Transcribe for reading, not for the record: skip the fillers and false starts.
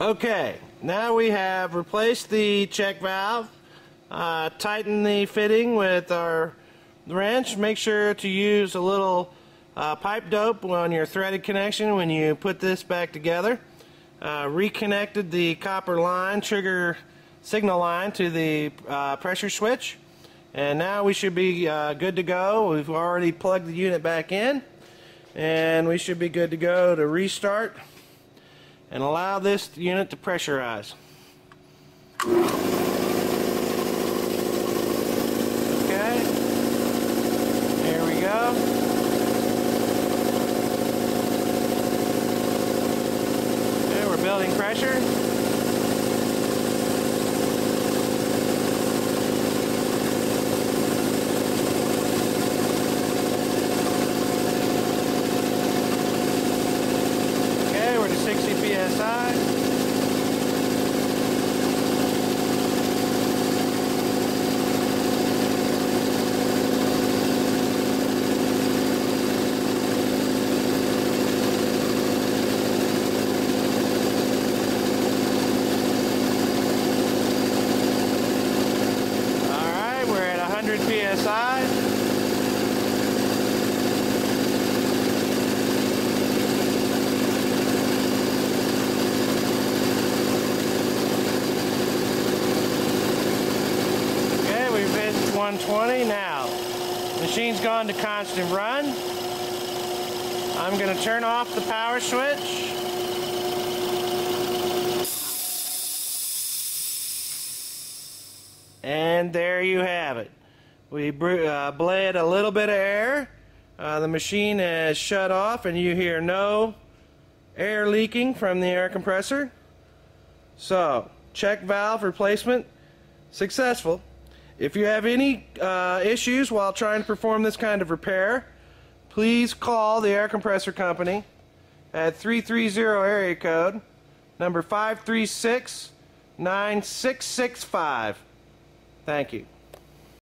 Okay, now we have replaced the check valve, tightened the fitting with our wrench. Make sure to use a little pipe dope on your threaded connection when you put this back together. Reconnected the copper line, trigger signal line, to the pressure switch, and now we should be good to go. We've already plugged the unit back in, and we should be good to go to restart and allow this unit to pressurize. Okay, here we go. Okay, we're building pressure. Okay, we're to 60 psi. PSI. Okay, we've hit 120 now. Machine's gone to constant run. I'm going to turn off the power switch. And there you have it. We bled a little bit of air. The machine has shut off and you hear no air leaking from the air compressor. So, check valve replacement successful. If you have any issues while trying to perform this kind of repair, please call the air compressor company at 330 area code number 536-9665. Thank you.